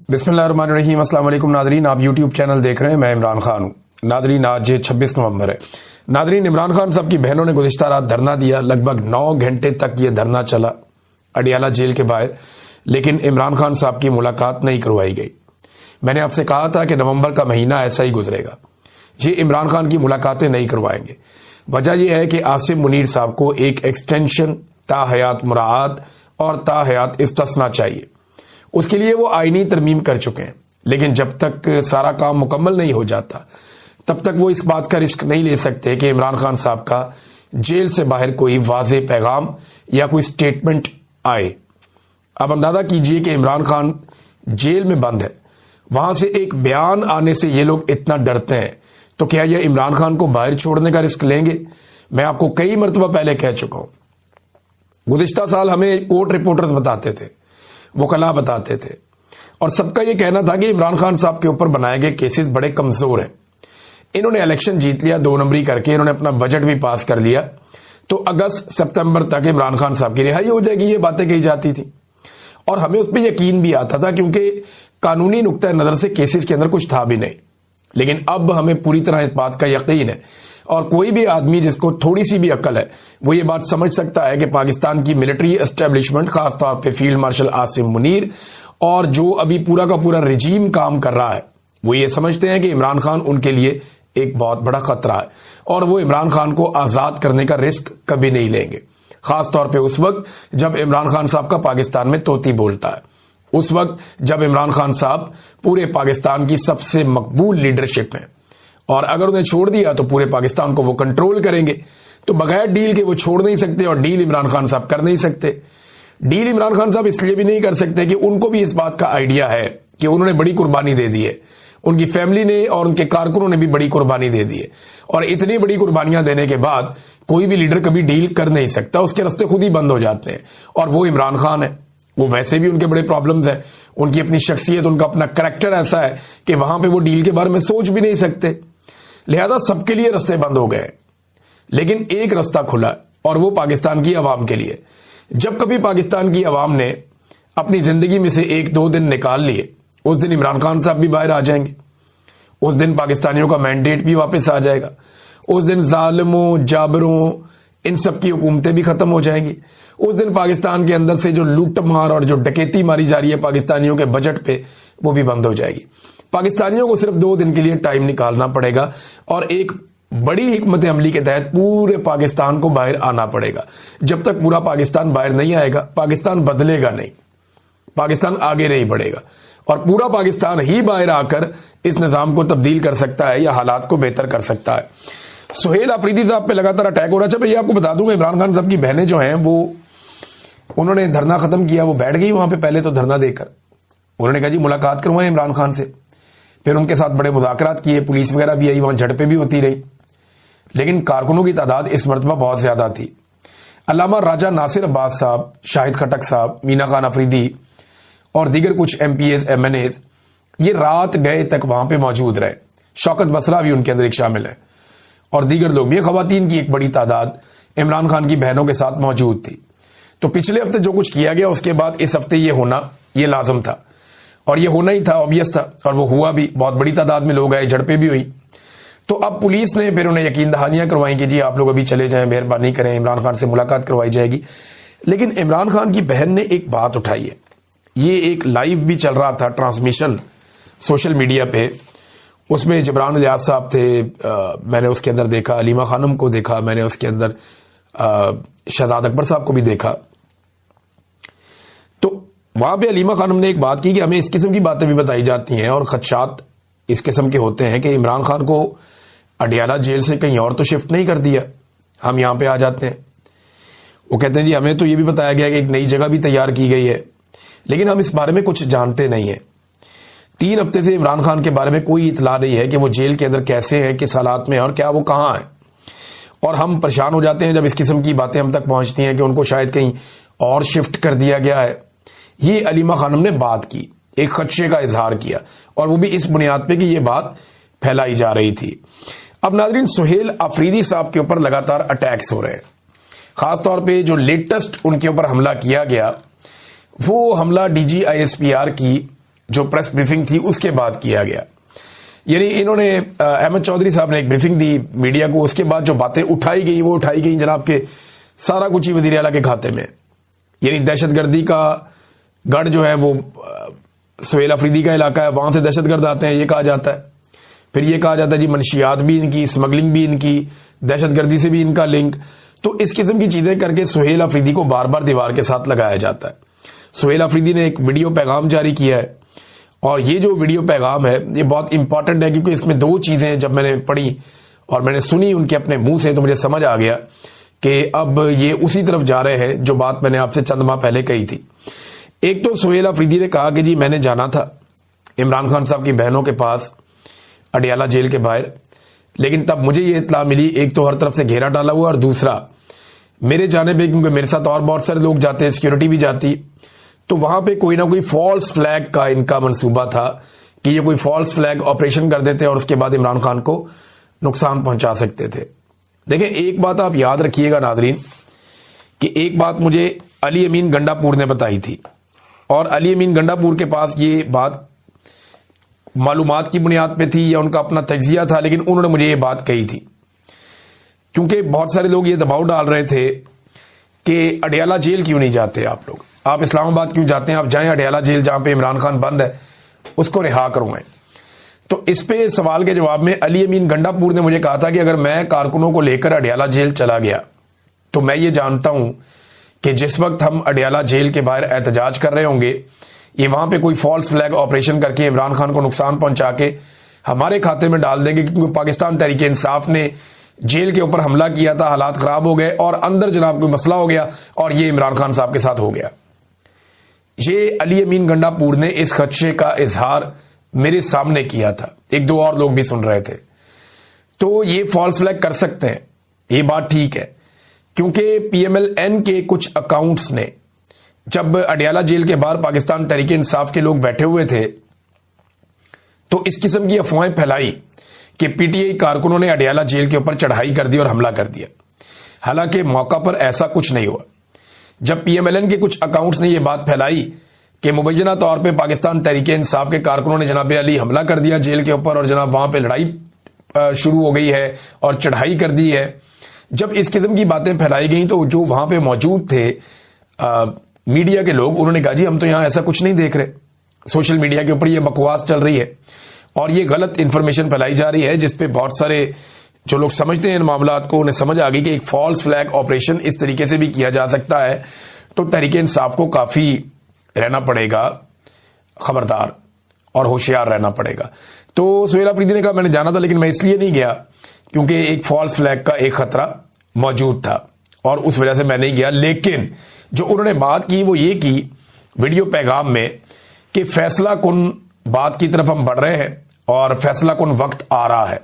बिस्मिल्लाहिर्रहमानिर्रहीम। अस्सलाम वालेकुम नादरीन, आप यूट्यूब चैनल देख रहे हैं। मैं इमरान खान हूँ। नादरीन, आज 26 नवंबर है। नादरीन, इमरान खान साहब की बहनों ने गुज़िश्ता रात धरना दिया। लगभग 9 घंटे तक ये धरना चला अडियाला जेल के बाहर, लेकिन इमरान खान साहब की मुलाकात नहीं करवाई गई। मैंने आपसे कहा था कि नवंबर का महीना ऐसा ही गुजरेगा, ये इमरान खान की मुलाकातें नहीं करवाएंगे। वजह यह है कि आसिम मुनीर साहब को एक एक्सटेंशन ताहयात मुराद और ताहयात इस्तिस्ना चाहिए। उसके लिए वो आईनी तरमीम कर चुके हैं, लेकिन जब तक सारा काम मुकम्मल नहीं हो जाता तब तक वो इस बात का रिस्क नहीं ले सकते कि इमरान खान साहब का जेल से बाहर कोई वाज़ेह पैगाम या कोई स्टेटमेंट आए। अब अंदाजा कीजिए कि इमरान खान जेल में बंद है, वहां से एक बयान आने से ये लोग इतना डरते हैं, तो क्या ये इमरान खान को बाहर छोड़ने का रिस्क लेंगे? मैं आपको कई मरतबा पहले कह चुका हूं। गुज़िश्ता साल हमें कोर्ट रिपोर्टर्स बताते थे, वकला बताते थे, और सबका यह कहना था कि इमरान खान साहब के ऊपर बनाए गए केसेस बड़े कमजोर हैं। इन्होंने इलेक्शन जीत लिया 2 नंबरी करके, इन्होंने अपना बजट भी पास कर लिया, तो अगस्त सितंबर तक इमरान खान साहब की रिहाई हो जाएगी, ये बातें कही जाती थी। और हमें उस पर यकीन भी आता था, क्योंकि कानूनी नुक्ता नजर से केसेस के अंदर कुछ था भी नहीं। लेकिन अब हमें पूरी तरह इस बात का यकीन है, और कोई भी आदमी जिसको थोड़ी सी भी अक्ल है वो ये बात समझ सकता है कि पाकिस्तान की मिलिट्री एस्टेब्लिशमेंट, खासतौर पे फील्ड मार्शल आसिम मुनीर और जो अभी पूरा का पूरा रिजीम काम कर रहा है, वो ये समझते हैं कि इमरान खान उनके लिए एक बहुत बड़ा खतरा है, और वो इमरान खान को आजाद करने का रिस्क कभी नहीं लेंगे। खासतौर पे उस वक्त जब इमरान खान साहब का पाकिस्तान में तोती बोलता है, उस वक्त जब इमरान खान साहब पूरे पाकिस्तान की सबसे मकबूल लीडरशिप में, और अगर उन्हें छोड़ दिया तो पूरे पाकिस्तान को वो कंट्रोल करेंगे। तो बगैर डील के वो छोड़ नहीं सकते, और डील इमरान खान साहब कर नहीं सकते। डील इमरान खान साहब इसलिए भी नहीं कर सकते कि उनको भी इस बात का आइडिया है कि उन्होंने बड़ी कुर्बानी दे दी है, उनकी फैमिली ने और उनके कारकुनों ने भी बड़ी कुर्बानी दे दी है, और इतनी बड़ी कुर्बानियां देने के बाद कोई भी लीडर कभी डील कर नहीं सकता, उसके रास्ते खुद ही बंद हो जाते हैं। और वो इमरान खान है। वो वैसे भी उनके बड़े प्रॉब्लम्स हैं, उनकी अपनी शख्सियत, उनका अपना करैक्टर ऐसा है कि वहां पे वो डील के बारे में सोच भी नहीं सकते। लिहाजा सबके लिए रास्ते बंद हो गए, लेकिन एक रास्ता खुला, और वो पाकिस्तान की आवाम के लिए। जब कभी पाकिस्तान की आवाम ने अपनी जिंदगी में से 1-2 दिन निकाल लिए, उस दिन इमरान खान साहब भी बाहर आ जाएंगे, उस दिन पाकिस्तानियों का मैंडेट भी वापस आ जाएगा, उस दिन जालिमों, जाबरों, इन सब की हुकूमतें भी खत्म हो जाएंगी। उस दिन पाकिस्तान के अंदर से जो लूट मार और जो डकैती मारी जा रही है पाकिस्तानियों के बजट पे, वो भी बंद हो जाएगी। पाकिस्तानियों को सिर्फ 2 दिन के लिए टाइम निकालना पड़ेगा, और एक बड़ी हिकमत अमली के तहत पूरे पाकिस्तान को बाहर आना पड़ेगा। जब तक पूरा पाकिस्तान बाहर नहीं आएगा, पाकिस्तान बदलेगा नहीं, पाकिस्तान आगे नहीं बढ़ेगा, और पूरा पाकिस्तान ही बाहर आकर इस निजाम को तब्दील कर सकता है या हालात को बेहतर कर सकता है। सुहेल अफरीदी साहब पे लगातार अटैक हो रहा है। अच्छा, ये आपको बता दूंगा, इमरान खान साहब की बहनें जो हैं, वो उन्होंने धरना खत्म किया, वो बैठ गई वहां पे पहले तो धरना देकर। उन्होंने कहा जी मुलाकात करवाएं इमरान खान से। फिर उनके साथ बड़े मुज़ाकरात किए, पुलिस वगैरह भी आई, वहां झड़पें भी होती रही, लेकिन कारकुनों की तादाद इस मरतबा बहुत ज्यादा थी। अल्लामा राजा नासिर अब्बास साहब, शाहिद खटक साहब, मीना खान अफरीदी और दीगर कुछ MPs, MNAs ये रात गए तक वहां पे मौजूद रहे। शौकत बसरा भी उनके अंदर एक शामिल है, और दीगर लोग भी, खवातीन की एक बड़ी तादाद इमरान खान की बहनों के साथ मौजूद थी। तो पिछले हफ्ते जो कुछ किया गया, उसके बाद इस हफ्ते ये होना ये लाजम था, और ये होना ही था, ऑब्वियस था, और वो हुआ भी। बहुत बड़ी तादाद में लोग आए, झड़पें भी हुई। तो अब पुलिस ने फिर उन्हें यकीन दहानियां करवाई कि जी आप लोग अभी चले जाएं, मेहरबानी करें, इमरान खान से मुलाकात करवाई जाएगी। लेकिन इमरान खान की बहन ने एक बात उठाई है, ये एक लाइव भी चल रहा था ट्रांसमिशन सोशल मीडिया पे, उसमें जबरान इलियास साहब थे, मैंने उसके अंदर देखा अलीमा खानम को देखा, मैंने उसके अंदर शहजाद अकबर साहब को भी देखा। तो वहां पे अलीमा खानम ने एक बात की कि हमें इस किस्म की बातें भी बताई जाती हैं, और खदशात इस किस्म के होते हैं कि इमरान खान को अडियाला जेल से कहीं और तो शिफ्ट नहीं कर दिया, हम यहां पे आ जाते हैं। वो कहते हैं जी हमें तो ये भी बताया गया कि एक नई जगह भी तैयार की गई है, लेकिन हम इस बारे में कुछ जानते नहीं है। 3 हफ्ते से इमरान खान के बारे में कोई इतला नहीं है कि वो जेल के अंदर कैसे है, किस हालात में है, और क्या वो कहाँ है। और हम परेशान हो जाते हैं जब इस किस्म की बातें हम तक पहुंचती हैं कि उनको शायद कहीं और शिफ्ट कर दिया गया है। ये अलीमा खानम ने बात की, एक खदशे का इजहार किया, और वो भी इस बुनियाद पे कि ये बात फैलाई जा रही थी। अब नाज़रीन, सुहेल अफरीदी साहब के ऊपर लगातार अटैक्स हो रहे हैं। खासतौर पे जो लेटेस्ट उनके ऊपर हमला किया गया, वो हमला DG ISPR की जो प्रेस ब्रीफिंग थी उसके बाद किया गया। यानी इन्होंने अहमद चौधरी साहब ने एक ब्रीफिंग दी मीडिया को, उसके बाद जो बातें उठाई गई वो उठाई गई जनाब के सारा कुछ ही वजीर आला के खाते में। यानी दहशतगर्दी का गढ़ जो है वो सुहेल अफरीदी का इलाका है, वहां से दहशतगर्द आते हैं ये कहा जाता है। फिर ये कहा जाता है जी मनशियात भी इनकी, स्मगलिंग भी इनकी, दहशतगर्दी से भी इनका लिंक। तो इस किस्म की चीजें करके सुहेल अफरीदी को बार बार दीवार के साथ लगाया जाता है। सुहेल अफरीदी ने एक वीडियो पैगाम जारी किया है और ये जो वीडियो पैगाम है ये बहुत इंपॉर्टेंट है, क्योंकि इसमें दो चीजें जब मैंने पढ़ी और मैंने सुनी उनके अपने मुंह से तो मुझे समझ आ गया कि अब ये उसी तरफ जा रहे हैं जो बात मैंने आपसे चंद माह पहले कही थी। एक तो सुहेल अफरीदी ने कहा कि जी मैंने जाना था इमरान खान साहब की बहनों के पास अडियाला जेल के बाहर, लेकिन तब मुझे ये इत्तला मिली, एक तो हर तरफ से घेरा डाला हुआ और दूसरा मेरे जाने पे, क्योंकि मेरे साथ और बहुत सारे लोग जाते हैं, सिक्योरिटी भी जाती, तो वहां पे कोई ना कोई फॉल्स फ्लैग का इनका मंसूबा था कि ये कोई फॉल्स फ्लैग ऑपरेशन कर देते और उसके बाद इमरान खान को नुकसान पहुंचा सकते थे। देखिए एक बात आप याद रखिएगा नाजरीन कि एक बात मुझे अली अमीन गंडापुर ने बताई थी और अली अमीन गंडापुर के पास ये बात मालूमात की बुनियाद पे थी या उनका अपना तज्जिया था, लेकिन उन्होंने मुझे ये बात कही थी। क्योंकि बहुत सारे लोग ये दबाव डाल रहे थे कि अडियाला जेल क्यों नहीं जाते आप लोग, आप इस्लामाबाद क्यों जाते हैं, आप जाएं अडियाला जेल जहां पे इमरान खान बंद है उसको रिहा करवाएं। तो इस पे सवाल के जवाब में अली अमीन गंडापुर ने मुझे कहा था कि अगर मैं कारकुनों को लेकर अडियाला जेल चला गया तो मैं ये जानता हूं कि जिस वक्त हम अडियाला जेल के बाहर एहतजाज कर रहे होंगे ये वहां पे कोई फॉल्स फ्लैग ऑपरेशन करके इमरान खान को नुकसान पहुंचा के हमारे खाते में डाल देंगे, क्योंकि पाकिस्तान तहरीक इंसाफ ने जेल के ऊपर हमला किया था, हालात खराब हो गए और अंदर जनाब कोई मसला हो गया और ये इमरान खान साहब के साथ हो गया। ये अली अमीन गंडापुर ने इस खदशे का इजहार मेरे सामने किया था, एक दो और लोग भी सुन रहे थे। तो ये फॉल्स फ्लैग कर सकते हैं, ये बात ठीक है, क्योंकि पीएमएलएन के कुछ अकाउंट्स ने जब अडियाला जेल के बाहर पाकिस्तान तहरीक इंसाफ के लोग बैठे हुए थे तो इस किस्म की अफवाहें फैलाई कि पीटीआई कारकुनों ने अडियाला जेल के ऊपर चढ़ाई कर दी और हमला कर दिया। हालांकि मौका पर ऐसा कुछ नहीं हुआ। जब पीएमएलएन के कुछ अकाउंट्स ने यह बात फैलाई कि मुबैना तौर पे पाकिस्तान तहरीक इंसाफ के कारकुनों ने जनाब अली हमला कर दिया जेल के ऊपर और जनाब वहां पे लड़ाई शुरू हो गई है और चढ़ाई कर दी है, जब इस किस्म की बातें फैलाई गई तो जो वहां पे मौजूद थे मीडिया के लोग, उन्होंने कहा जी हम तो यहां ऐसा कुछ नहीं देख रहे, सोशल मीडिया के ऊपर ये बकवास चल रही है और ये गलत इंफॉर्मेशन फैलाई जा रही है, जिसपे बहुत सारे जो लोग समझते हैं इन मामलात को उन्हें समझ आ गई कि एक फॉल्स फ्लैग ऑपरेशन इस तरीके से भी किया जा सकता है। तो तहरीक इंसाफ को काफी रहना पड़ेगा, खबरदार और होशियार रहना पड़ेगा। तो सुहेल अफरीदी ने कहा मैंने जाना था, लेकिन मैं इसलिए नहीं गया क्योंकि एक फॉल्स फ्लैग का एक खतरा मौजूद था और उस वजह से मैं नहीं गया। लेकिन जो उन्होंने बात की वो ये की वीडियो पैगाम में कि फैसला कुन बात की तरफ हम बढ़ रहे हैं और फैसला कुन वक्त आ रहा है।